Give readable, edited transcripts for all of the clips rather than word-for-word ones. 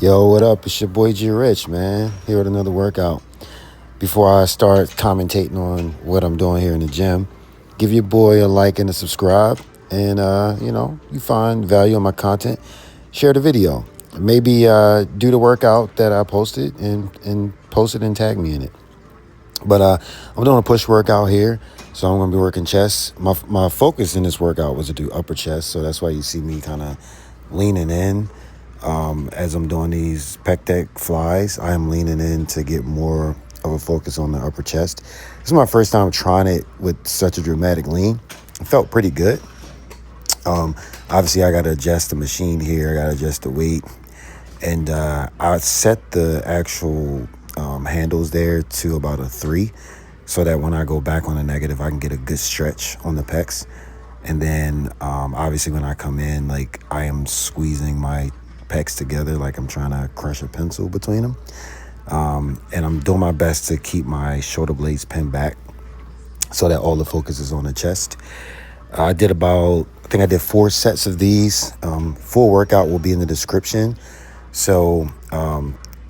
Yo, what up? It's your boy G Rich, man. Here with another workout. Before I start commentating on what I'm doing here in the gym, give your boy a like and a subscribe. And, you find value in my content, share the video. Maybe do the workout that I posted and post it and tag me in it. But I'm doing a push workout here, so I'm going to be working chest. My focus in this workout was to do upper chest, so that's why you see me kind of leaning in. As I'm doing these pec deck flies, I am leaning in to get more of a focus on the upper chest. This is my first time trying it with such a dramatic lean. It felt pretty good. Obviously, I got to adjust the machine here. I got to adjust the weight. And I set the actual handles there to about a 3 so that when I go back on the negative, I can get a good stretch on the pecs. And then obviously when I come in, like I am squeezing my pecs together like I'm trying to crush a pencil between them. And I'm doing my best to keep my shoulder blades pinned back so that all the focus is on the chest. I think I did 4 sets of these. Full workout will be in the description. So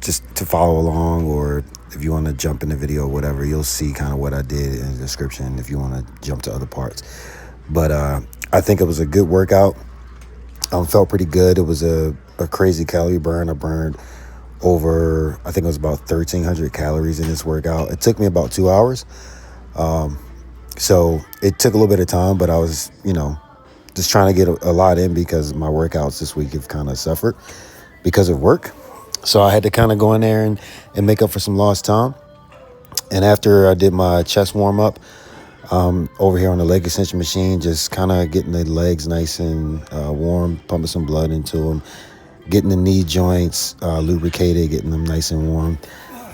just to follow along, or if you want to jump in the video or whatever, you'll see kind of what I did in the description if you want to jump to other parts. But I think it was a good workout. Felt pretty good. It was a crazy calorie burn. I burned over, I think it was about 1,300 calories in this workout. It took me about 2 hours. So it took a little bit of time, but I was, just trying to get a lot in because my workouts this week have kind of suffered because of work. So I had to kind of go in there and make up for some lost time. And after I did my chest warm up, over here on the leg extension machine, just kind of getting the legs nice and warm, pumping some blood into them, getting the knee joints lubricated, getting them nice and warm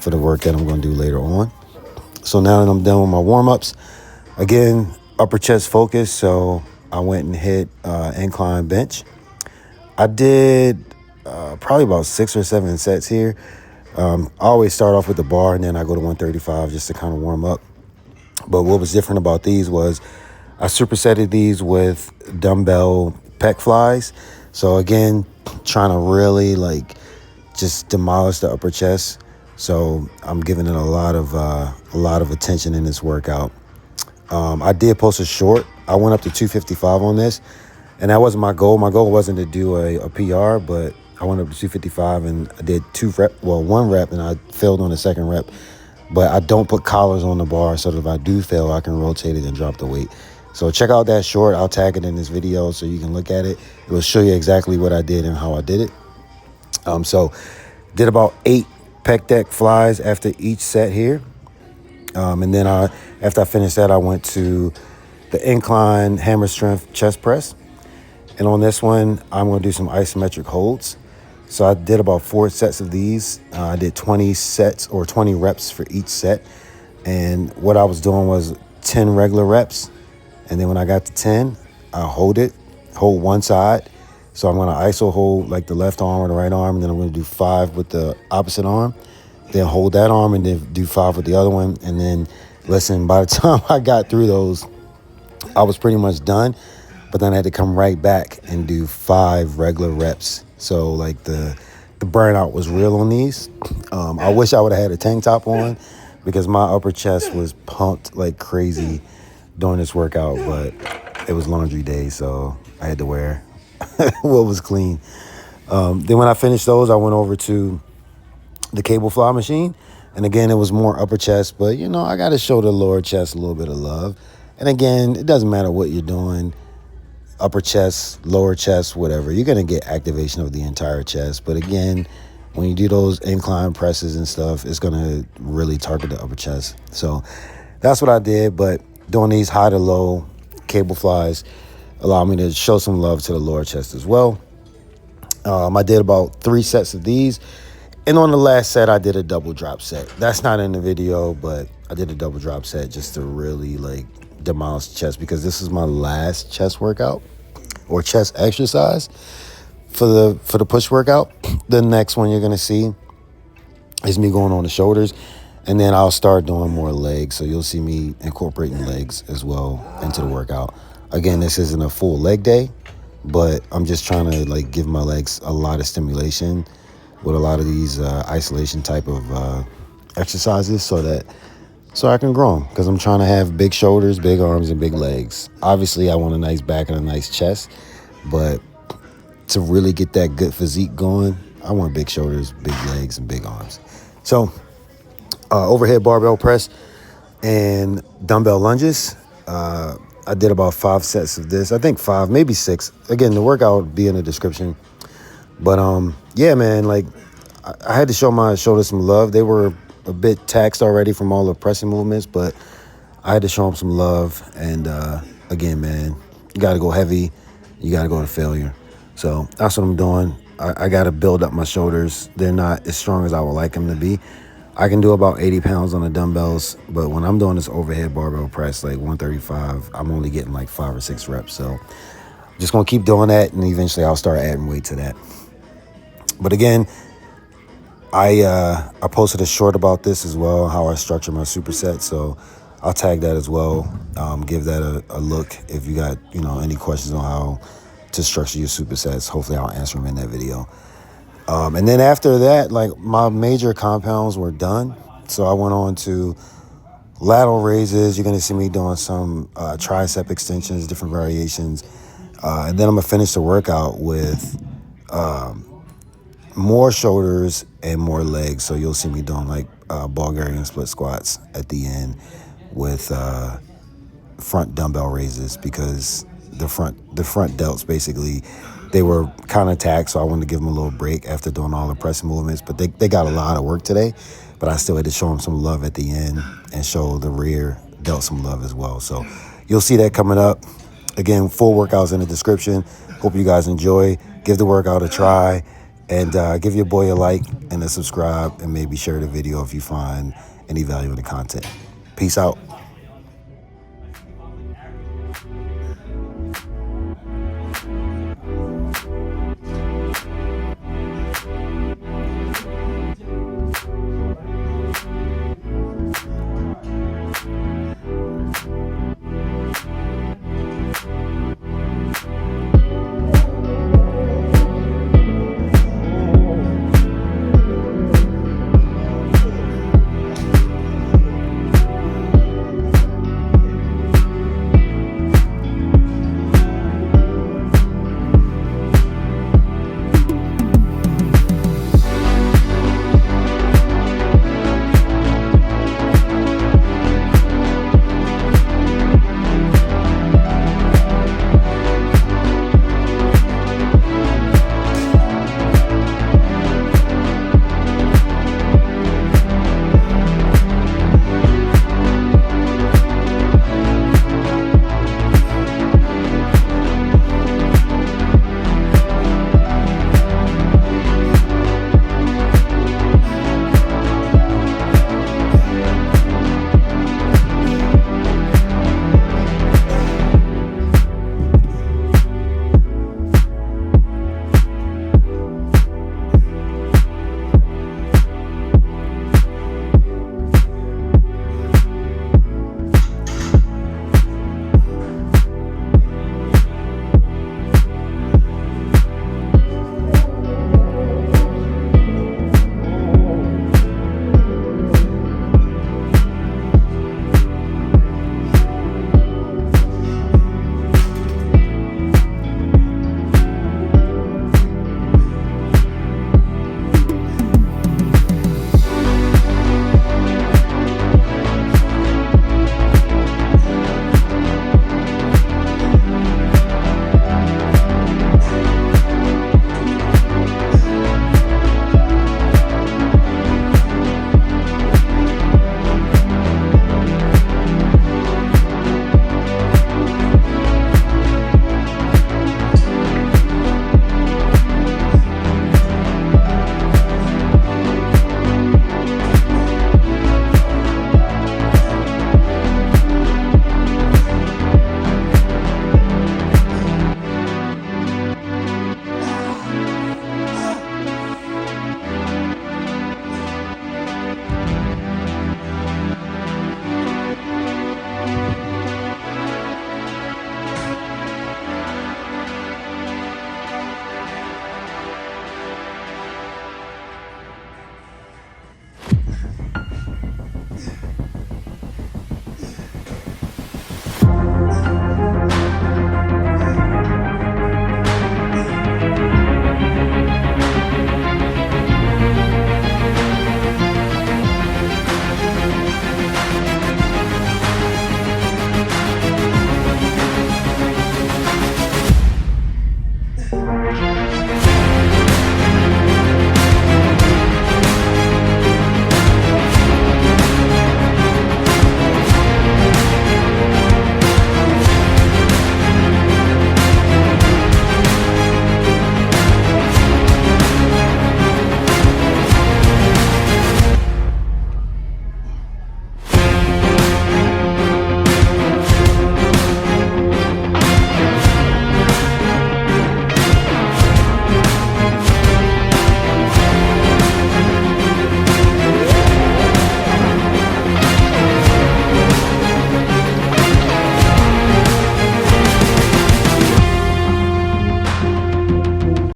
for the work that I'm going to do later on. So now that I'm done with my warm-ups, again, upper chest focus, so I went and hit incline bench. I did probably about 6 or 7 sets here. I always start off with the bar, and then I go to 135 just to kind of warm up. But what was different about these was I supersetted these with dumbbell pec flies. So again, trying to really just demolish the upper chest. So I'm giving it a lot of attention in this workout. I did post a short. I went up to 255 on this, and that wasn't my goal. My goal wasn't to do a PR, but I went up to 255 and I did 1 rep, and I failed on the second rep. But I don't put collars on the bar, so that if I do fail, I can rotate it and drop the weight. So check out that short. I'll tag it in this video so you can look at it. It will show you exactly what I did and how I did it. So did about 8 pec deck flies after each set here. And then after I finished that, I went to the incline hammer strength chest press. And on this one, I'm going to do some isometric holds. So I did about 4 sets of these. I did 20 sets or 20 reps for each set. And what I was doing was 10 regular reps. And then when I got to 10, I hold one side. So I'm going to iso hold like the left arm or the right arm. And then I'm going to do 5 with the opposite arm. Then hold that arm and then do 5 with the other one. And then listen, by the time I got through those, I was pretty much done. But then I had to come right back and do 5 regular reps. So like the burnout was real on these. I wish I would have had a tank top on because my upper chest was pumped like crazy during this workout, but it was laundry day, so I had to wear what was clean. Then when I finished those, I went over to the cable fly machine. And again, it was more upper chest, but I got to show the lower chest a little bit of love. And again, it doesn't matter what you're doing. Upper chest, lower chest, whatever. You're going to get activation of the entire chest. But again, when you do those incline presses and stuff, it's going to really target the upper chest. So that's what I did. But doing these high to low cable flies allowed me to show some love to the lower chest as well. I did about 3 sets of these. And on the last set, I did a double drop set. That's not in the video, but I did a double drop set just to really demolish the chest because this is my last chest workout or chest exercise for the push workout. The next one you're going to see is me going on the shoulders, and then I'll start doing more legs. So you'll see me incorporating legs as well into the workout. Again, this isn't a full leg day, but I'm just trying to give my legs a lot of stimulation with a lot of these isolation type of exercises so I can grow them, because I'm trying to have big shoulders, big arms, and big legs. Obviously, I want a nice back and a nice chest, but to really get that good physique going, I want big shoulders, big legs, and big arms. So overhead barbell press and dumbbell lunges. I did about 5 sets of this. I think 5, maybe 6. Again, the workout will be in the description. But yeah, man, like I had to show my shoulders some love. They were a bit taxed already from all the pressing movements, but I had to show them some love. And again, man, you got to go heavy. You got to go to failure. So that's what I'm doing. I got to build up my shoulders. They're not as strong as I would like them to be. I can do about 80 pounds on the dumbbells, but when I'm doing this overhead barbell press, like 135, I'm only getting like 5 or 6 reps. So just going to keep doing that, and eventually I'll start adding weight to that. But again, I posted a short about this as well, how I structure my supersets. So I'll tag that as well. Give that a look if you got any questions on how to structure your supersets. Hopefully I'll answer them in that video. And then after that, like my major compounds were done. So I went on to lateral raises. You're going to see me doing some tricep extensions, different variations. And then I'm going to finish the workout with more shoulders and more legs. So you'll see me doing like Bulgarian split squats at the end with front dumbbell raises, because the front delts basically, they were kind of taxed, so I wanted to give them a little break after doing all the pressing movements. But they got a lot of work today, but I still had to show them some love at the end and show the rear delt some love as well. So you'll see that coming up. Again, full workouts in the description. Hope you guys enjoy. Give the workout a try, and give your boy a like and a subscribe, and maybe share the video if you find any value in the content. Peace out.